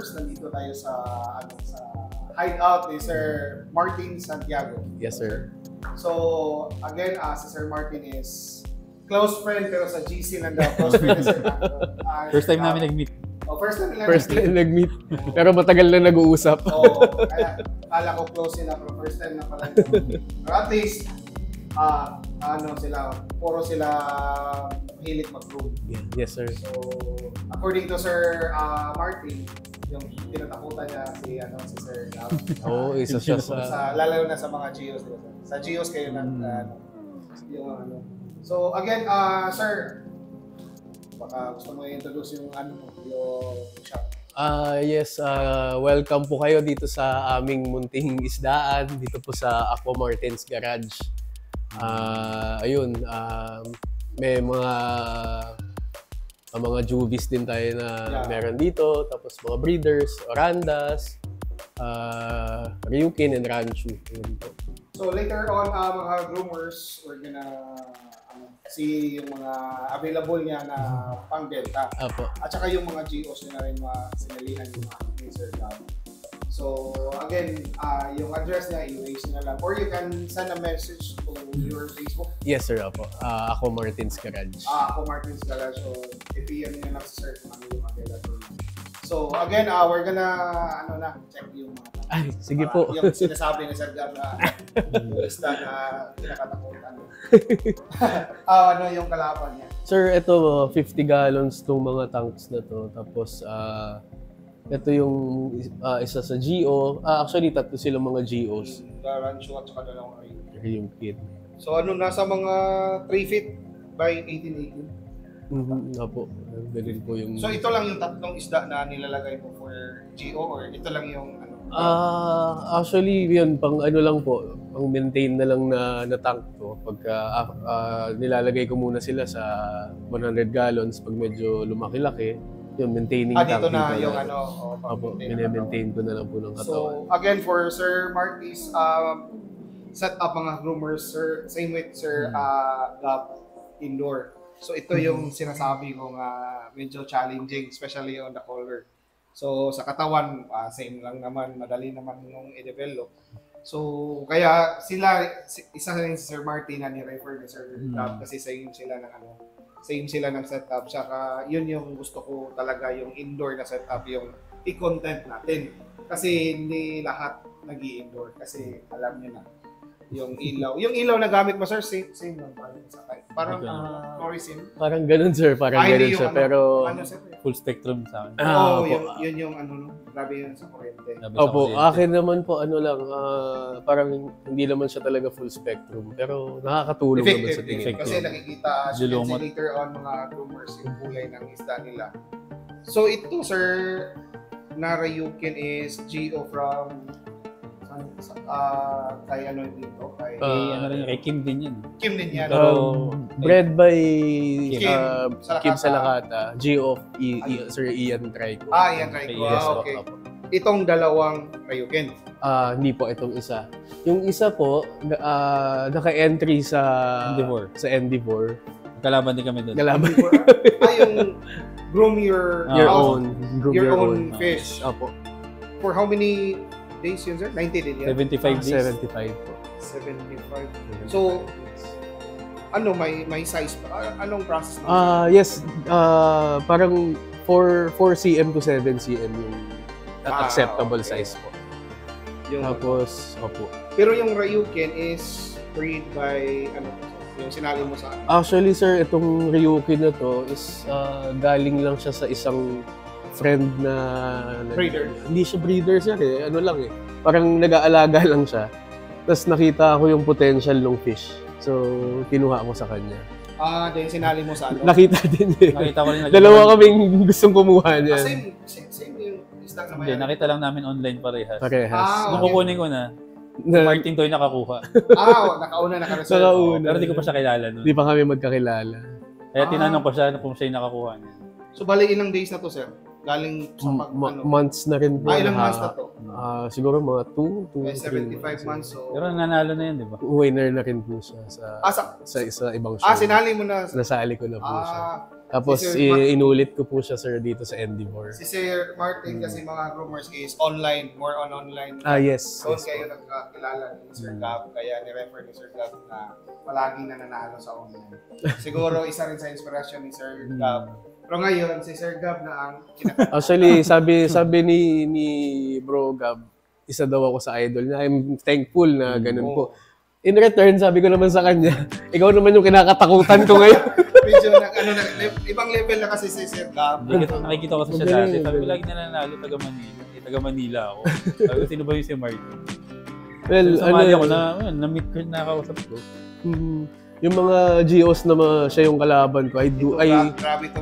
Nandito tayo sa hideout ni Sir Martin Santiago. Yes, sir. So, again, si Sir Martin is close friend pero sa GC nanda close friend ni Sir First time namin nag-meet. Oh, first time nag-meet. Pero matagal na nag-uusap. Kaya kala ko close sila pero first time na pala. Pero at least, puro sila mahilig mag-room. Yes, sir. So, according to Sir Martin, yung tinatakutan niya si Sir Gab. Isa siya sa... Lalo na sa mga GEOs. Sa GEOs kayo So, again, sir, baka gusto mo i-introduce yung yung shop. Yes, welcome po kayo dito sa aming munting isdaan, dito po sa Aqua Martin's Garage. May mga juvies din tayo na meron dito, tapos mga breeders, orandas, Ryukin and Ranchu. So later on, mga groomers, we're gonna see yung mga available niya na pang-benta. At saka yung mga GOs na rin sinalihan yung ni Sir Gab. So again, yung address niya, i-raise na lang. Or you can send a message to your Facebook. Yes, sir. Aqua Martin's Garage. Aqua Martin's Garage. So i-PM nyo lang sa sir kung ano yung available. So again, we're gonna check yung mga sige po. Yung sinasabi ni Sir Gab na yung lista na kinakatakutan. Yung kalaban niya? Sir, ito 50 gallons tong mga tanks na to. Tapos ito yung isa sa GO. Actually, tatlo silang mga GOs. Rancho at saka dalawang Ryukin. So nasa mga 3 feet by 18. Apo. Ganun po yung... So ito lang yung tatlong isda na nilalagay mo for GO or ito lang yung actually, yun, pang lang po, pang maintain na lang na tank to. Pagka nilalagay ko muna sila sa 100 gallons, pag medyo lumaki-laki, yung maintaining tank. Dito na yung maintain ko na lang po ng katawan. So again, for Sir Marty's set up mga groomers, sir, same with Sir Gab indoor. So ito yung sinasabi ko medyo challenging, especially on the color. So sa katawan, same lang naman, madali naman yung i-develop. So kaya isa rin si Sir Martin na ni-refer ni Sir Gab kasi same sila ng setup. Saka yun yung gusto ko talaga, yung indoor na setup, yung i-content natin. Kasi hindi lahat nag-i-indoor kasi alam niyo na. Yung ilaw na gamit mo, sir, same lang pa rin sa kahit. Parang fluorescent. Parang ganun, sir. Parang ganun siya. Pero full spectrum sa akin. Yun yung grabe yun sa kuryente. Opo, akin naman po, parang hindi naman siya talaga full spectrum. Pero nakakatulong naman sa tingin. Kasi nakikita later on mga groomers yung kulay ng isda nila. So ito, sir, na Ryukin is GO from kay dito? Kay Kim din yan. Kim din yan. Bred by Kim Salakata. G of Sir Ian Trico. Ian Trico. Yes, okay. Itong dalawang Ryukin? Hindi po, itong isa. Yung isa po, naka-entry sa Endeavor. Kalaban din kami doon. Yung groom your own fish. Opo. For how many days yun, sir? 90 din yan? 75 days. 75 po. 75. So, may size pa? Anong process? Yes, parang 4 cm to 7 cm yung acceptable size po. Tapos, opo. Pero yung Ryukin is breed by, yung sinali mo sa Actually, sir, itong Ryukin na to is galing lang siya sa isang friend na breeder. Hindi siya breeder, sir, parang nag-aalaga lang siya. Tapos nakita ko yung potential ng fish. So, kinuha ko sa kanya. Then sinali mo sa Nakita din Nakita ko rin. Dalawa kaming gustong kumuha niya. Same yung isda naman. Hindi, nakita lang namin online parehas. Nung kukunin ko na, Martin to yung nakakuha. Nakauna, naka-reserve. Nakauna. Pero di ko pa siya kilala nun. Hindi pa kami magkakilala. Kaya tinanong ko siya kung siya yung nakakuha niya. So, bali ilang days na to, sir? Galing sa Months na rin po. ilang months na to? Siguro mga 2 to 75 3 months. So, Pero nanalo na yun, di ba? winner na rin po siya sa ibang show. sinali mo na. Nasali ko na po siya. Tapos si Sir inulit ko po siya sir dito sa Endivore. Si Sir Martin kasi mga rumors is online, more on online. Yes. So, kayo nagkakilala ni Sir Gab, kaya ni-refer ni Sir Gab na palaging nananalo sa online. Siguro isa rin sa inspirasyon ni Sir Gab. Pero ngayon, si Sir Gab na ang Actually, sabi ni Bro Gab, isa daw ako sa idol niya. I'm thankful na ganun po. In return, sabi ko naman sa kanya, ikaw naman yung kinakatakutan ko ngayon. Medyo ibang level na kasi si Sir Gab. Nakikita ko sa siya dati. Sabi ko lagi nananalo, taga Manila. Taga Manila ako. Sabi ko, sino ba yung si Martin? Well, sumali ako na-meet ko, nakausap ko. Yung mga GOs na siya yung kalaban ko, grabe ito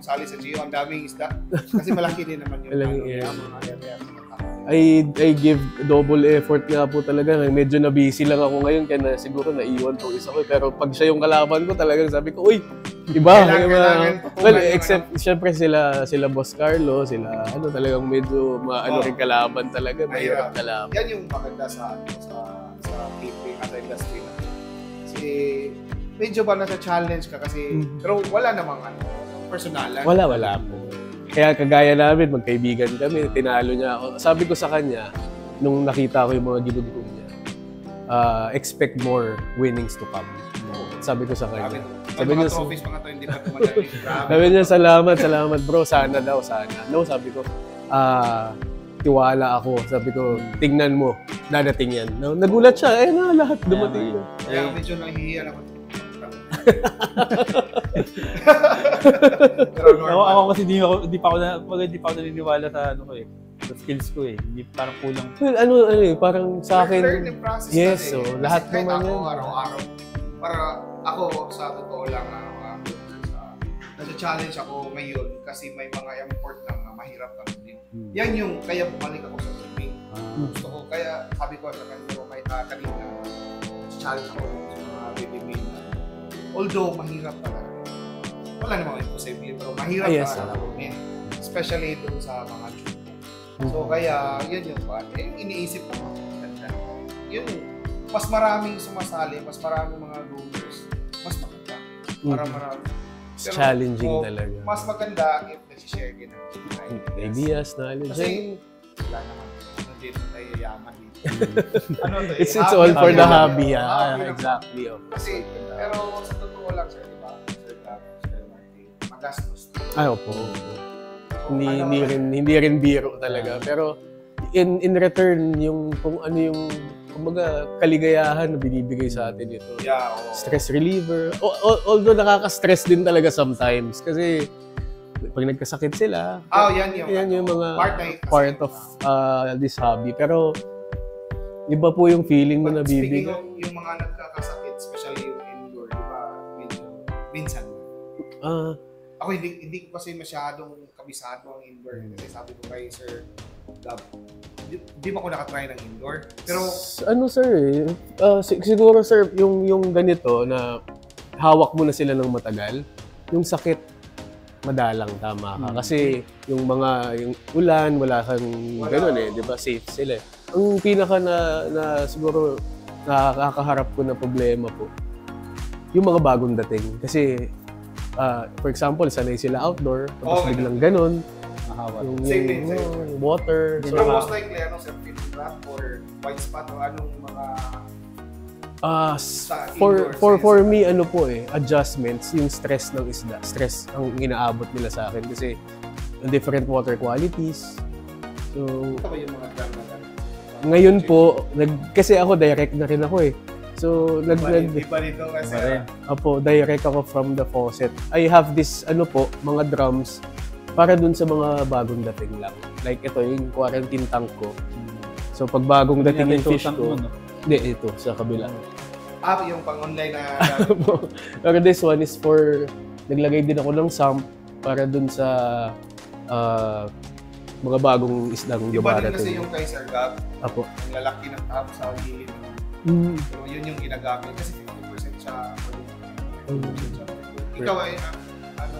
sali sa GO. Ang daming isda. Kasi malaki din naman yung I give double effort nga po talaga. Medyo na-busy lang ako ngayon kaya siguro naiwan tong isa ko. Pero pag siya yung kalaban ko, talagang sabi ko, uy, iba. Well, except syempre sila Boss Carlo, sila talagang medyo rin kalaban talaga. Mahirap kalaban. Yan yung maganda sa taping at industry na. Kasi medyo ba nasa challenge ka kasi pero wala namang personalan. Wala po. Kaya kagaya namin, magkaibigan kami, tinalo niya ako. Sabi ko sa kanya, nung nakita ko yung mga ginugong niya, expect more winnings to come. Sabi ko sa kanya. Sabi niya, trophies mga to, hindi pa tumadali. Sabi niya, salamat bro, sana. No, sabi ko, tiwala ako. Sabi ko, tingnan mo, dadating yan. No, nagulat siya, lahat dumating. Kaya medyo nahihiyan ako. Ako kasi hindi pa ako naniniwala sa sa skills ko eh. Hindi parang kulang. Well, parang sa akin. Learning process yes, so lahat naman yan. Araw-araw. Para ako sa totoo lang nasa challenge ako ngayon kasi may mga import na mahirap lang din. Yan yung kaya bumalik ako sa swimming. Gusto ko kaya sabi ko sa kanila may kanina challenge ako sa mga baby meal. Although mahirap talaga. Wala namang imposible pero mahirap talaga gawin. Especially doon sa mga judo. So kaya yun yung iniisip ko maganda. Yun mas maraming sumasali, mas maraming mga rumors, mas maganda. Para marami. Pero, challenging talaga. Mas maganda if nag-share din ng ideas, knowledge. Kasi wala naman. Dito tayo yaman dito. It's all for the hobby. Exactly. Kasi, pero sa totoo lang, sir, di ba? Sir Martin, magastos. Opo. Hindi rin biro talaga. Pero in return, yung kung ano yung kumbaga kaligayahan na binibigay sa atin ito. Stress reliever. Although nakaka-stress din talaga sometimes kasi pag nagkasakit sila, yan yung mga part of this hobby. Pero iba po yung feeling mo na bibigay. Speaking of yung mga nagkakasakit, especially yung indoor, di ba? Minsan. Ako hindi ko kasi masyadong kabisado ang indoor. Kasi sabi ko kay Sir Gab, di ba ako nakatry ng indoor? Pero sir, siguro sir, yung ganito na hawak mo na sila ng matagal, yung sakit madalang, tama ka. Kasi yung ulan, wala kang gano'n di ba? Safe sila. Ang pinaka na siguro nakakaharap ko na problema po, yung mga bagong dating. Kasi, for example, sanay sila outdoor, tapos biglang gano'n. Yung water. So, most likely, sir, fit wrap or white spot o anong mga for me adjustments yung stress ng isda. Stress ang inaabot nila sa akin kasi different water qualities. So ito ba yung mga drum na ngayon po kasi ako direct na rin ako So iba dito kasi direct ako from the faucet. I have this mga drums para dun sa mga bagong dating lang. Like ito yung quarantine tank ko. So pag bagong dating yung fish ko, hindi, ito, sa kabila. Yung pang-online na Pero this one is for, naglagay din ako ng sump para dun sa mga bagong isdang Iba din kasi dumarating. yung kay Sir Gab, Apo. yung lalaki ng tao sa gilid. So, yun yung ginagamit kasi 50% siya. 50% siya. Ikaw ay, ano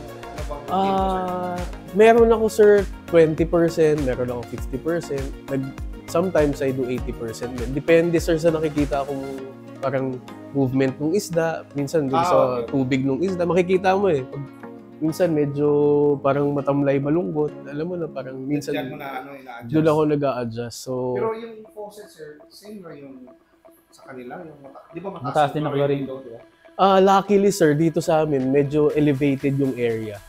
bang routine mo, sir? Meron ako sir 20%, meron ako 50%. Sometimes I do 80%. Depende sir sa nakikita akong parang movement ng isda, minsan dun sa Okay. tubig ng isda, makikita mo eh. Pag, minsan medyo parang matamlay malungkot, alam mo na parang minsan Diyan mo na ina-adjust. doon ako nag-a-adjust. So, Pero yung faucet, sir, same ba yung sa kanila? Yung di ba Mataas din ang chlorine. dito, di ba? luckily sir, dito sa amin, medyo elevated yung area.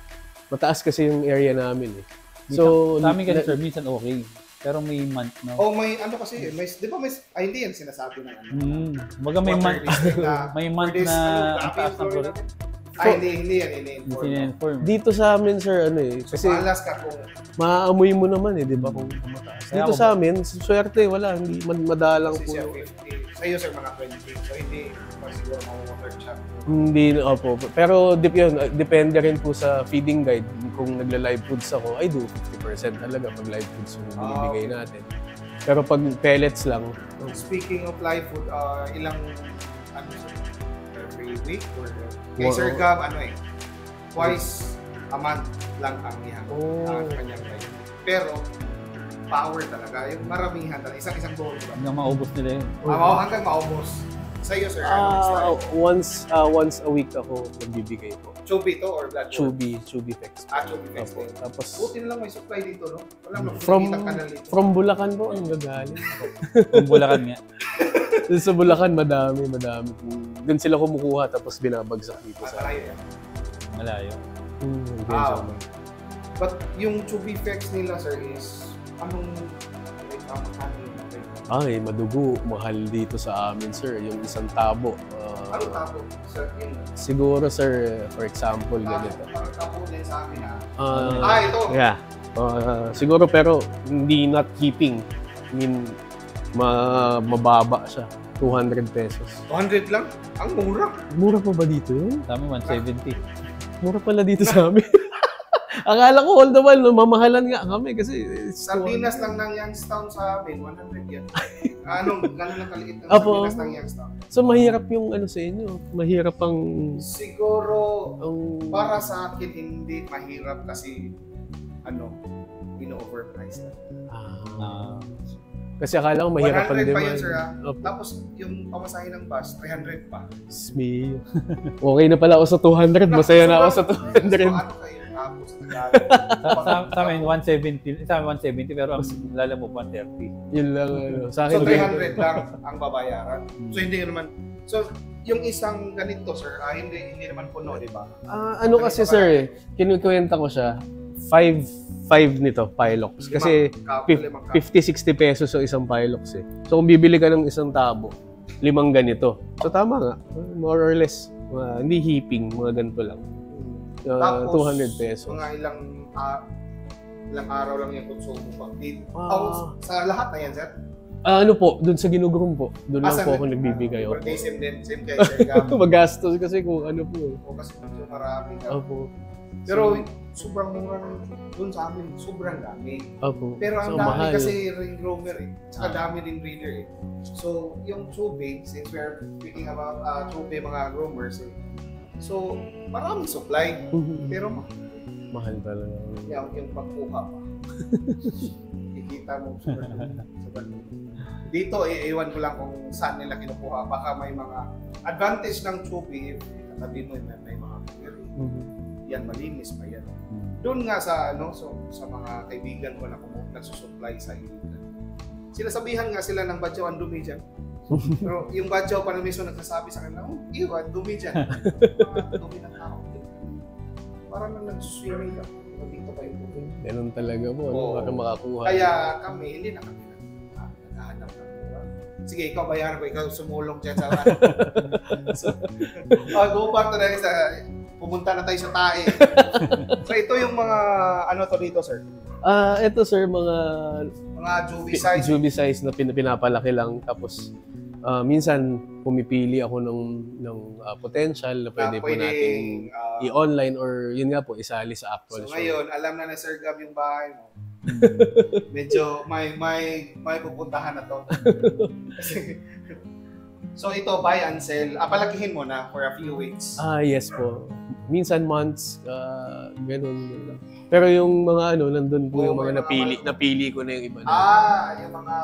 Mataas kasi yung area namin eh. So, Sa amin kasi sir, minsan okay. Pero may month, no? Oh, may ano kasi, may, di ba may, ay hindi yan sinasabi ng ano. Baga may Water month, listing na, may month for this, na grabe ang taas yung ng chlorine chlorine. natin. Ay, hindi yan, ini-inform. Sin-inform. dito sa amin sir, ano eh, So, kasi malas ka kung maaamoy mo naman eh, di ba kung mataas. Kaya Dito ako- sa amin, swerte, wala, hindi madalang kasi po. siya 50. Sa iyo, sir, mga 20. So, hindi pa siguro ma-water siya. Hindi, opo. Pero depende rin po sa feeding guide. Kung nagla-live foods ako, I do 50% talaga pag live foods yung binibigay natin. Pero pag pellets lang, Speaking of live food, ilang, ano, sir, every week or kay Oo. Sir Gab, ano eh, twice a month lang ang iyan. Oh. Kanyang live. Pero, power talaga. Yung maramihan talaga. Isang bowl. Diba? Hanggang maubos nila yun. Hanggang maubos. Sa iyo, sir, anong style? once a week ako nagbibigay po. Chubby to or blood? Chubby Fex. Chubby Fex Opo. din. Tapos, Buti na lang may supply dito, no? Walang from nakikita ka na dito. from Bulacan po, ang gagaling. Kung Bulacan nga. Doon sa Bulacan, madami. Doon sila kumukuha, tapos binabagsak dito sa... Malayo yan. Malayo. Medyo, But yung Chubby Fex nila, sir, is anong like, magkano yun? Ay, madugo. Mahal dito sa amin, sir. Yung isang tabo. Ano tapo? Sir, yung Siguro, sir, for example, ganito. parang tapo din sa amin, ha? Ah, Ito! yeah. Siguro, pero hindi not keeping. I mean, mababa siya. 200 pesos. 200 lang? Ang mura. Mura pa ba dito yun? Sa amin, 170. Mura pala dito sa amin. Akala ko all the while, no, mamahalan nga kami kasi... Sardinas lang ng Youngstown sa amin, 100 yan. Gano'n lang kaliit ng Apo. sardinas ng Youngstown. So, mahirap yung ano sa inyo. Mahirap ang... Siguro, ang para sa akin, hindi mahirap kasi, ino-overprice na. Kasi akala ko mahirap ang 100 pa demand. yun, sir, ha? Opo. Tapos, yung pamasahe ng bus, 300 pa. Smee. Okay na pala ako sa 200. Masaya na ako sa 200. So, ano kayo? Tapos, Sa amin, 170. Sa amin, 170. Pero ang lala mo, 130. Yun lang. Sa akin, So, 300 lang ang babayaran. So, hindi naman. So, yung isang ganito, sir, hindi naman puno, di ba? ano kasi sir eh, kinukwenta ko siya, 5 nito, Pilox. Kasi 50-60 pesos yung isang Pilox eh. So kung bibili ka ng isang tabo, 5 ganito. So tama nga, more or less, hindi heaping, mga ganito lang. Tapos, 200 pesos. Mga ilang araw lang yung konsumo pag sa lahat na yan, sir? Ano po, dun sa Ginugurum po. Dun lang po ako nagbibigay. Per day, same kay Sir Gab. Magastos kasi kung ano po eh. O kasi medyo marami ka. Opo. Pero sobrang mura dun sa amin, sobrang dami. Opo. Pero ang So, dami mahal. kasi ring roamer eh. Tsaka dami din breeder eh. So, yung tubig, since we're speaking about tubig mga roamers eh. So, maraming supply. Pero mahal talaga. yung pagkuha pa. Kikita mo sobrang. Dito, iiwan ko lang kung saan nila kinukuha. Baka may mga advantage ng tubig. Katabi mo may mga query. Yan, malinis pa yan. Doon nga sa sa mga kaibigan ko na nagsusupply sa iligan. Sinasabihan nga sila ng badyaw ang dumi dyan. Pero yung badyaw pa na mismo nagsasabi sa kanila, ang dumi dyan. Dumi ng tao. Parang nang nagsuswimming ka. Dito pa yung tubig. Ganun talaga po, para makakuha. Kaya kami, hindi na kami naghahanap ng mura. Sige, ikaw bayaran ko, ikaw sumulong dyan sa so, go back to sa pumunta na tayo sa tae. So ito yung mga to dito, sir? Ito sir, mga juvie size. Juvie size na pinapalaki lang. Tapos minsan pumipili ako ng potential na pwede po nating i-online or yun nga po, isali sa actual so show. ngayon, alam na Sir Gab yung bahay mo. Medyo may pupuntahan na to. Kasi, so ito, buy and sell. Palakihin mo na for a few weeks. Yes po. Minsan months, ganun. Pero yung mga nandun po yung mga napili ko na yung iba na. Yung mga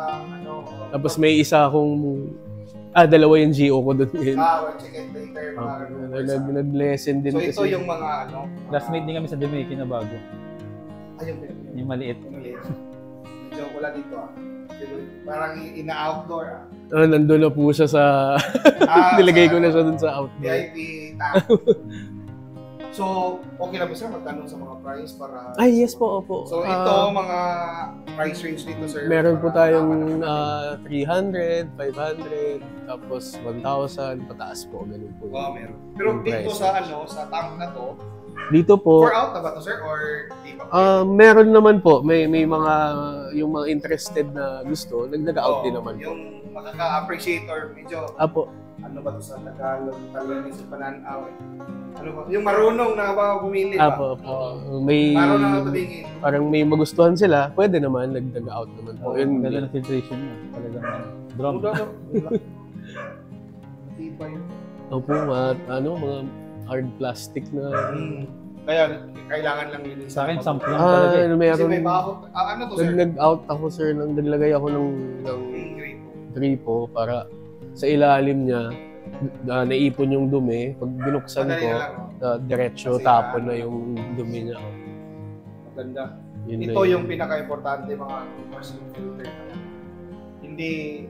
Tapos may isa akong, dalawa yung GO ko doon ngayon. we'll check it later. Nag-lesson din So kasi. ito yung mga Classmate din kami sa Jamaica na bago. Yung maliit. Medyo wala dito Parang ina-outdoor Nandun na po siya sa, nilagay ko na siya dun sa outdoor. VIP tank. So, okay na ba sir magtanong sa mga price para... Yes po, opo. So, ito mga price range dito, sir. Meron po tayong 300, 500, tapos 1,000, pataas po. Ganun po. Meron. Pero dito sa sa tank na to, dito po... for out na ba to, sir? Or di ba? Meron naman po. May mga, yung mga interested na gusto, nag-out din naman po. Yung makaka-appreciate or medyo... Apo. Ano ba to sa Tagalog? Tagalog sa pananaw Ano ba? Yung marunong na ba bumili ba? Apo. May... Marunong na tumingin. Parang may magustuhan sila, pwede naman, nag-out naman po. Yung ganda ng filtration niya. Talagang drum. Diba yun? Opo, mga hard plastic na... Kaya kailangan lang yun. Sa akin, sample lang talaga. Kasi may bakot. Ano to, sir? Nag-out ako, sir, naglagay ako ng gripo para sa ilalim niya, naipon yung dumi. Pag binuksan ko, diretso tapon na yung dumi niya. Maganda. Ito yung pinaka-importante mga commercial filter. Hindi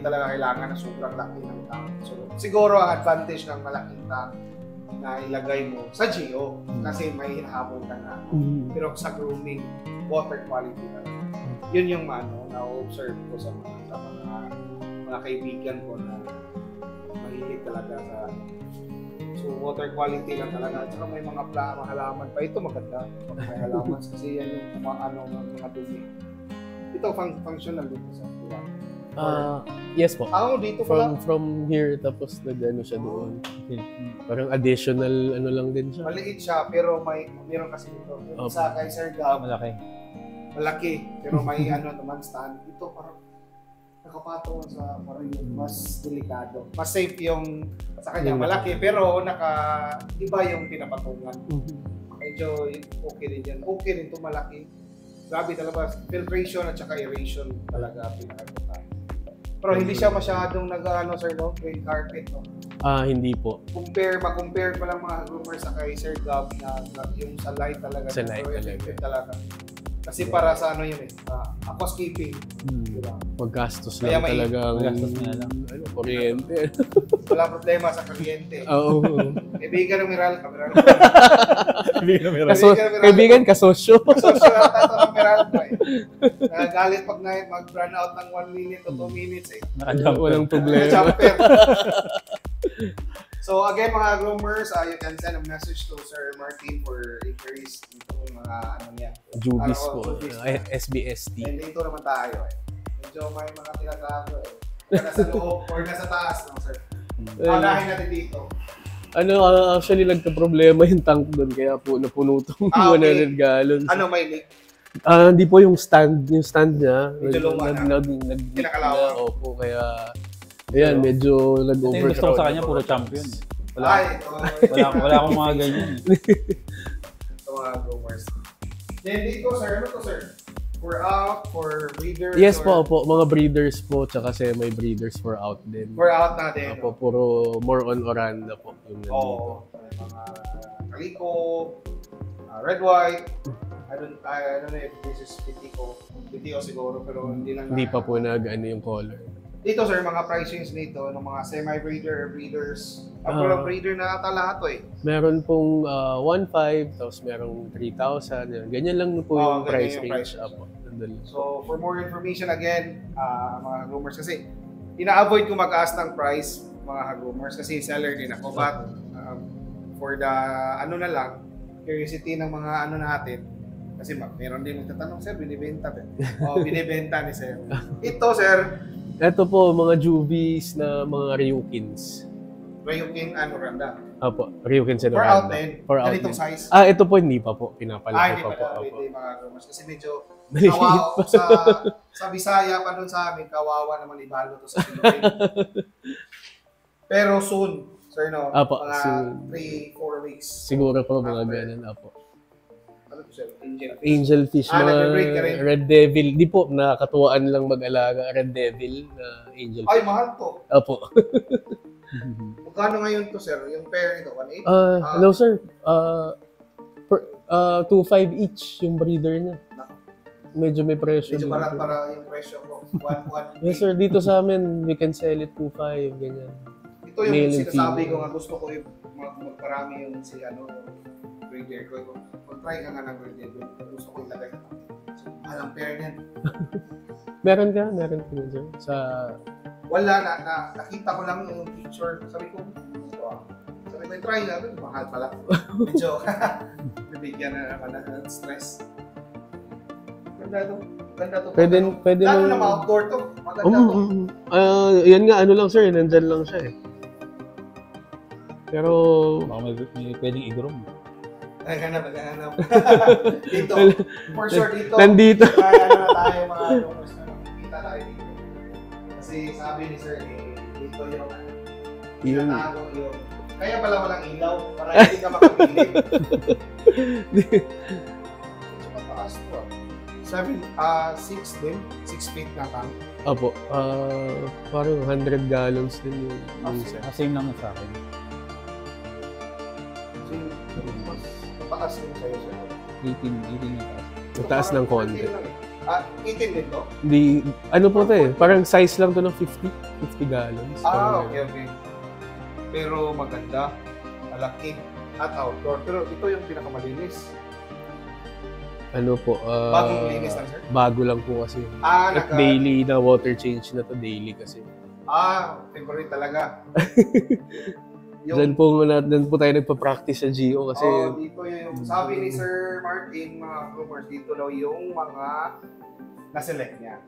talaga kailangan na sobrang laki ng tank. So, siguro ang advantage ng malaking tank na ilagay mo sa GO kasi may hinahabol ka na. Pero sa grooming, water quality na. Yun yung na-observe ko sa mga kaibigan ko na mahilig talaga sa so water quality lang talaga at saka may mga halaman pa ito maganda may halaman kasi yan yung mga dumi ito functional dito sa yes po dito from here tapos nag-ano siya doon parang additional lang din siya maliit siya pero meron kasi dito sa kay Sir Gab malaki pero may naman stand ito parang nakapatong sa parang yung mas delikado. Mas safe yung sa kanya malaki pero iba yung pinapatungan. Medyo okay rin yan. Okay rin ito malaki. Grabe talaga. Filtration at saka aeration talaga pinaka-importante. Pero hindi siya masyadong sir, green carpet, no? Hindi po. Ma-compare pa lang mga groomers sa kay Sir Gab na yung sa light talaga. Sa light talaga. Kasi para sa yun housekeeping. Diba? Paggastos lang talagang kuryente. Wala problema sa kuryente. Oo. Kaibigan ng Meral ka, Meral. Kaibigan, kasosyo. Kasosyo ata ito ng Meral ka Nagagalit pag mag-run out ng 1 minute o 2 minutes Walang problema. Jumper. So again mga groomers, you can send a message to Sir Martin for inquiries dito mga niya. Juvis po, SBST. And dito naman tayo Medyo may mga tinatago nasa loob or nasa taas sir. Panahin natin dito. Actually nagka-problema yung tank doon kaya po napuno itong 100 gallons. May leak? Hindi po yung stand niya. Medyo nag-leak opo, kaya ayan, medyo nag-overcrowd. Gusto ko sa kanya, puro champion. Wala akong mga ganyan. Ito mga groomers. Then dito, sir, ano to, sir? For breeders? Yes po, mga breeders po, tsaka semi-breeders for out din. For out na din? Opo, puro more on Oranda po. Yung mga Calico, Red White. I don't know if this is PTO siguro, pero hindi pa po yung color. Dito sir, mga pricings nito ng mga semi-breeder, breeders. Ang breeder na ata lahat Meron pong 1,500, tapos merong 3,000. Ganyan lang po yung price range. So, for more information again, mga groomers, kasi ina-avoid ko mag-ask ng price, mga groomers, kasi seller din ako. But for the na lang, curiosity ng mga natin, kasi meron din magtatanong, sir, binibenta ba? Binibenta ni sir. Ito, sir, ito po, mga Juvis na mga Ryukins. Ryukin, Randa? Opo, Ryuken For Senoranda. out din. For out Ganitong din. size. Ito po hindi pa po. Pinapalaki Hindi pa po. pala. Opo. Hindi mga groomers. Kasi medyo Maliit kawawa pa. sa Bisaya pa dun sa amin. Kawawa naman ibalo to sa Pilipinas. Pero soon, sir, no? Apo, Mga soon. 3-4 weeks. Siguro po mga ganun. Opo. Ano to, sir? Angel. Angelfish, nagbe-breed ka rin? Red Devil. Di po, nakakatuwaan lang mag-alaga. Red Devil na Angelfish. Ay, mahal to. Opo. Magkano ngayon to, sir? Yung pair nito, 1.8? Hello sir. 2.5 each yung breeder niya. Medyo may presyo. Medyo din. barat para yung presyo ko. 1.1. Yes sir, dito sa amin, we can sell it 2.5, ganyan. Ito yung Male and sinasabi female. ko nga gusto ko yung magparami yung si breeder ko. Mag-try ka nga ng breeder ko. Gusto ko ilagay. So, alam pair niyan. Meron ka yun, sir. Sa, Wala nakita ko lang yung picture. Sabi ko, ito Sabi ko, try na. Mahal pala. Medyo, nabigyan na naman ng stress. Ganda to. pwede Lalo lang. na ma-outdoor to. Maganda to. Yan nga, ano lang sir, nandyan lang siya eh. Pero, Baka may pwedeng i-groom. Ay, hanap. Dito. For sure, dito. nandito. Kaya na tayo mga rumors na makikita tayo dito. Kasi sabi ni Sir, dito yung tinatago yung... Kaya pala walang ilaw para hindi ka makabilib. Medyo mataas to 6 din. 6 feet na tank. Opo, parang 100 gallons din yung isa. Same lang sa akin. So, mas mataas din sa'yo, Sir. 18 na taas. Mataas ng konti. 18 din to? Di, ano po to eh, parang size lang to ng 50 gallons. Parang Okay. Pero maganda, malaki, at outdoor. Pero ito yung pinakamalinis. Ano po, Bagong linis lang, sir? bago lang po kasi. At daily na water change na to, daily kasi. Favorite talaga. Diyan po tayo nagpa-practice sa GO kasi dito yung sabi ni Sir Martin, mga groomers, dito daw yung mga na-select niya.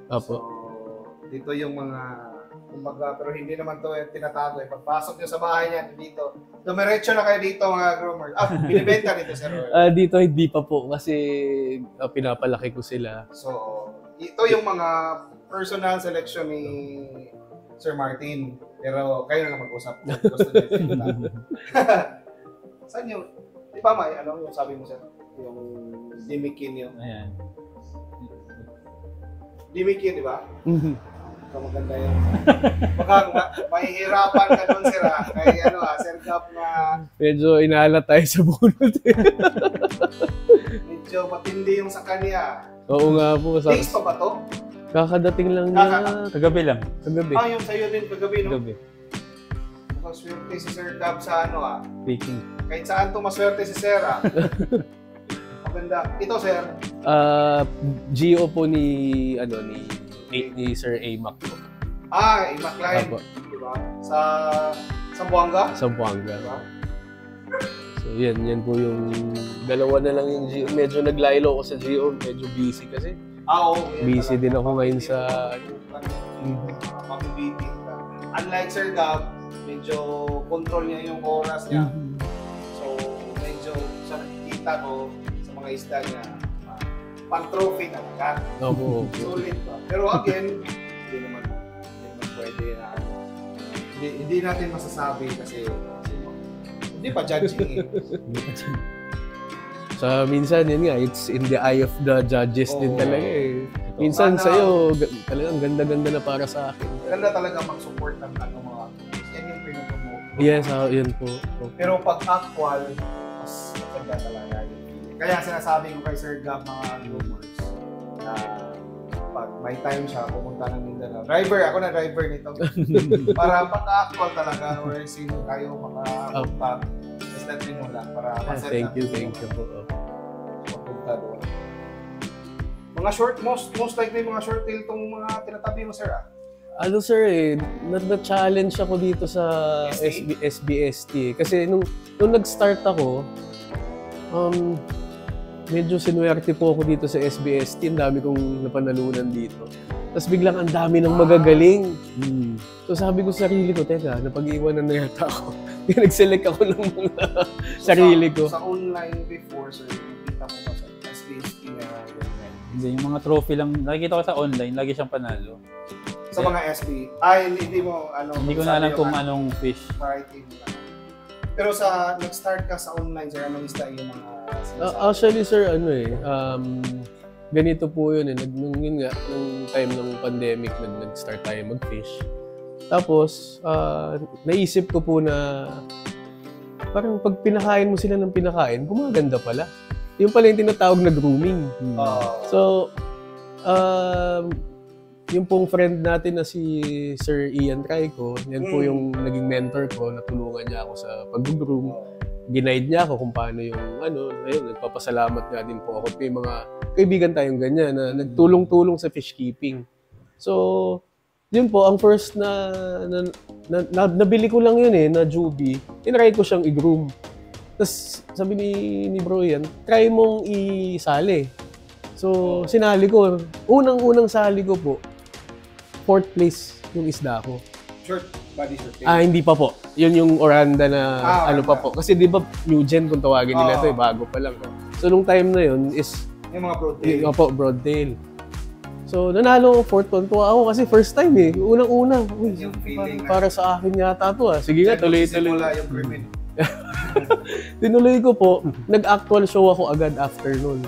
Apo. So, dito yung mga, kumbaga, pero hindi naman to tinatago. Pagpasok nyo sa bahay niya, dito. Dumiretso na kayo dito, mga groomers. Binibenta dito, Sir Roy. Dito hindi pa po kasi pinapalaki ko sila. So, ito yung mga personal selection ni Sir Martin. Pero kayo na lang mag-usap. Gusto niyo ito. Saan yung, di ba may, ano yung sabi mo, Sir? Yung Dimikin yung, Ayan. Dimikin, di ba? Ito maganda yun. Baka mahihirapan ka doon, Sir, ha? Kaya Sir Gap na Medyo inaalat tayo sa bunot. medyo matindi yung sa kanya. Oo nga po. Days pa ba to? Kakadating lang niya. Kagabi lang. Kagabi. Yung sa'yo din kagabi, no? Kagabi. Maswerte si Sir Gab sa Baking. Kahit saan to maswerte si Sir, ha? Maganda. Ito, Sir. GO po ni Sir Amac po. Imacline. Apo. Diba? Sa Zamboanga? Zamboanga. Diba? So yan po yung dalawa na lang yung GO. Medyo naglaylo ako sa GO, medyo busy kasi. Oo. Busy din ako ngayon sa mabibitin ka. Unlike Sir Gab, medyo control niya yung oras niya. So, medyo sa nakikita ko sa mga isda niya, pang-trophy talaga. Opo. Sulit ba? Pero again, hindi naman pwede na hindi natin masasabi kasi hindi pa judging eh. Sa minsan yun nga, it's in the eye of the judges din talaga eh. Minsan Sana- sa'yo, talagang ganda-ganda na para sa akin. Maganda talaga mag-support ng mga yan yung pinag-promote. Yes, yun po. Pero pag actual, mas maganda talaga yun. Kaya sinasabi ko kay Sir Gab mga rumors na pag may time siya, pumunta ng Mindanao. Ako na driver nito. Para pag-actual talaga or sino kayo makapunta. Just let me know lang para maset Thank you po. Mapunta doon. Mga short, most likely mga short tail tong mga tinatabi mo, Sir, Ano sir na-challenge ako dito sa SBST. Kasi nung nag-start ako, medyo sinuwerte po ako dito sa SBST. Ang dami kong napanalunan dito. Tapos biglang ang dami ng magagaling. So sabi ko sa sarili ko, teka, napag-iwanan na yata ako. Nag-select ako ng mga sarili ko. Sa online before, sir, nakita mo ba sa SBST na ganyan? Hindi, yung mga trophy lang, nakikita ko sa online, lagi siyang panalo. Sa mga SB? Ay, hindi mo, Hindi ko na alam kung anong fish. Variety mo lang. Pero nag-start ka sa online, sir, anong isda yung mga sinasabi? Actually, sir, ganito po yun eh. Nung time ng pandemic, nag-start tayo mag-fish. Tapos, naisip ko po na parang pag pinakain mo sila ng pinakain, gumaganda pala. Yung pala yung tinatawag na grooming. So, yung pong friend natin na si Sir Ian Traico, yan po yung naging mentor ko, natulungan niya ako sa pag-groom. Ginaid niya ako kung paano yung ayun, nagpapasalamat nga din po ako. May mga kaibigan tayong ganyan na nagtulong-tulong sa fish keeping. So, yun po, ang first na nabili ko lang yun na Juby, tinry ko siyang i-groom. Tapos sabi ni Bro yan, try mong isali. So, sinali ko. Unang sali ko po, 4th place yung isda ko. Short body short. Hindi pa po. Yun yung Oranda na pa po. Kasi di ba new gen kung tawagin nila ito, bago pa lang. So, nung time na yun is yung mga broadtail. Broadtail. So, nanalo ko 4th one. Tuwa ako kasi first time Unang-una. Yung feeling para sa akin yata to Sige nga, tuloy-tuloy. Yung permit. Tinuloy ko po. Nag-actual show ako agad after nun.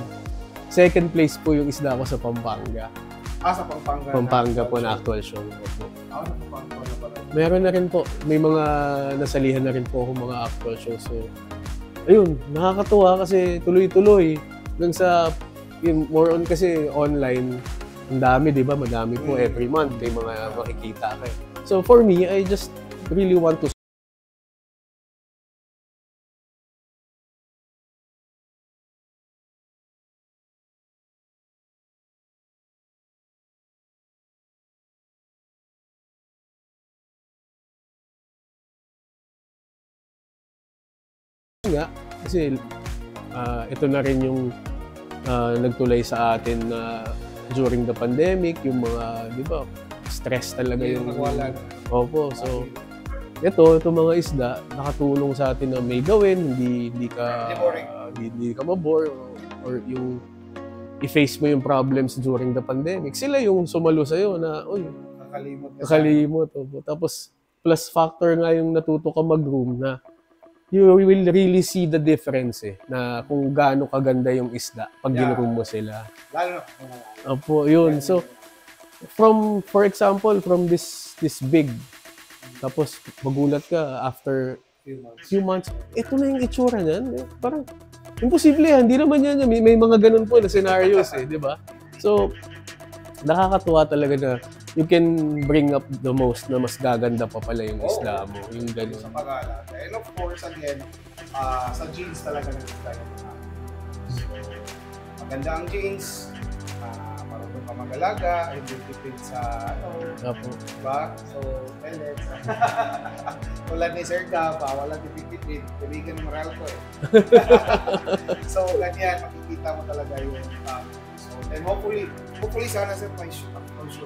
2nd place po yung isda ko sa Pampanga. Sa Pampanga. Pampanga po na actual show. Pampanga na pala. Meron na rin po. May mga nasalihan na rin po ako mga actual shows. So, ayun, nakakatuwa kasi tuloy-tuloy. Hanggang sa, more on kasi online, ang dami, di ba? Madami po every month. May mga makikita ka. So for me, I just really want to nga kasi ito na rin yung nagtulay sa atin na during the pandemic, yung mga, di ba, stress talaga yung nagwala. Opo, so ito mga isda nakatulong sa atin na may gawin, hindi ka mabore or yung i-face mo yung problems during the pandemic. Sila yung sumalo sa'yo na, nakalimot. Tapos plus factor nga yung natuto ka mag-groom na you will really see the difference na kung gaano kaganda yung isda pag ginroom mo sila. Lalo na. Opo, yun. So, for example, from this big, tapos magulat ka after few months, ito na yung itsura niyan. Parang, imposible yan. Hindi naman yan. May mga ganun po na scenarios di ba? So, nakakatuwa talaga na you can bring up the most na mas gaganda pa pala yung isda mo. Yung ganun. Sa pag-aalat. And of course, again, sa genes talaga tayo. Maganda ang genes, marunong ka mag-alaga, hindi tipid sa diba? So, pellets. Tulad ni Sir Gab, walang tipid-tipid, kaibigan ng Meralco So, ganyan, makikita mo talaga yung and hopefully sana sir may show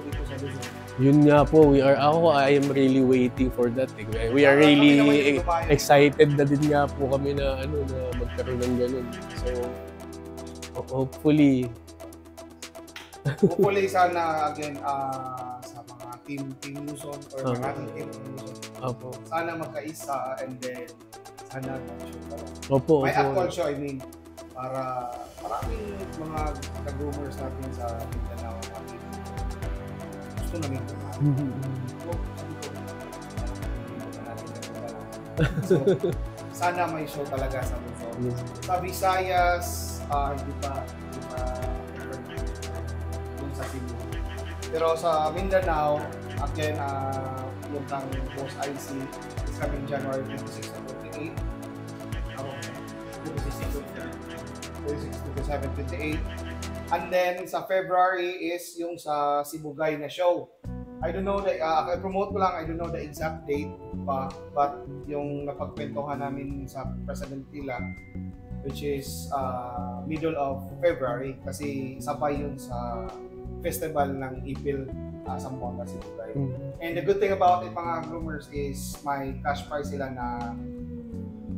dito sa Luzon. Yun nga po, I am really waiting for that. We are really excited na din nga po kami na na magkaroon ng ganun. So hopefully sana again sa mga team Luzon or mga team Luzon. Sana magkaisa and then sana show may actual show, I mean, para maraming mga ka-groomers natin sa Mindanao gusto namin so, sana may show talaga sa Luzon. Sa Visayas, hindi pa yung sa Cebu. Pero sa Mindanao, again, yung kang Post IC is coming January 26 to 28. 27-28. And then sa February is yung sa Sibugay na show. I don't know promote ko lang, I don't know the exact date pa, but yung napagkwentuhan namin sa President Tila, which is middle of February, kasi sabay yun sa festival ng Ipil Zamboanga Sibugay. And the good thing about it, mga groomers, is may cash prize sila na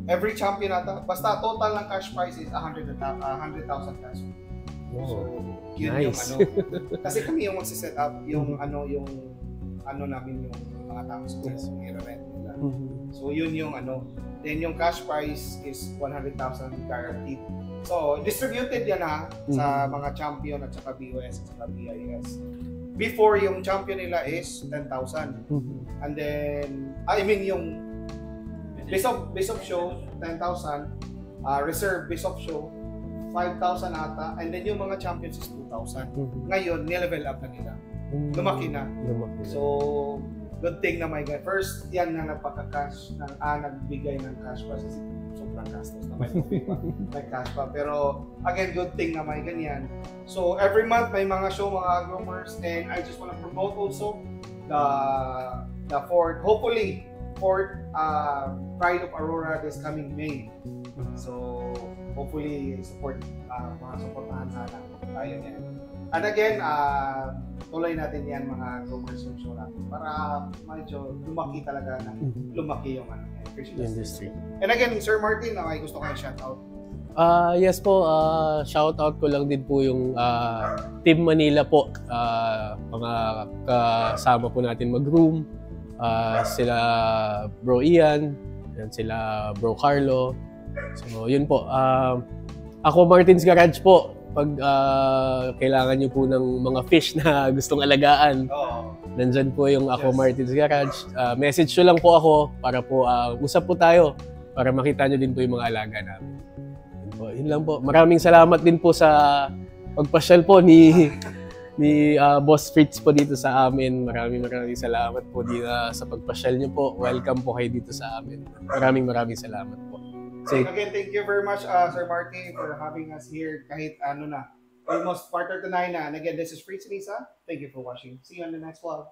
every champion nata, basta total ng cash prize is 100,000 pesos. So, yun nice. yung kasi kami yung magsiset up, yung namin yung mga tamis ko, yung i-rent nila. So, yun yung Then yung cash prize is 100,000 guaranteed. So, distributed yan sa mga champion at saka BOS at saka BIS. Before, yung champion nila is 10,000. And then, yung base of show, 10,000. Reserve base of show, 5,000 ata. And then yung mga champions is 2,000. Ngayon, nilevel up na nila. Lumaki na. So, good thing na may guy. First, yan na nagpaka-cash, nagbigay ng cash pa. Kasi sobrang gastos na may cash pa. Pero, again, good thing na may ganyan. So, every month may mga show, mga groomers. And I just want to promote also the fourth Pride of Aurora this coming May. So, hopefully, mga supportahan sana tayo niyan. And again, tuloy natin yan mga groomers yung show natin para medyo lumaki talaga lumaki yung fishing industry. And again, Sir Martin, may gusto kayo shoutout? Yes po, shoutout ko lang din po yung Team Manila po. Mga kasama po natin mag-room. Sila Bro Ian, and sila Bro Carlo. So yun po. Ako Martin's Garage po. Pag kailangan nyo po ng mga fish na gustong alagaan, nandyan po yung Ako Martin's Garage. Message nyo lang po ako para po usap po tayo para makita nyo din po yung mga alaga namin. Yun lang po. Maraming salamat din po sa pagpasyal po ni Boss Fritz po dito sa amin. Maraming salamat po dito sa pagpasyal nyo po. Welcome po kayo dito sa amin. Maraming salamat po. Again, thank you very much, Sir Martin, for having us here kahit almost quarter to 9 na. And again, this is Fritz Lisa. Thank you for watching. See you on the next vlog.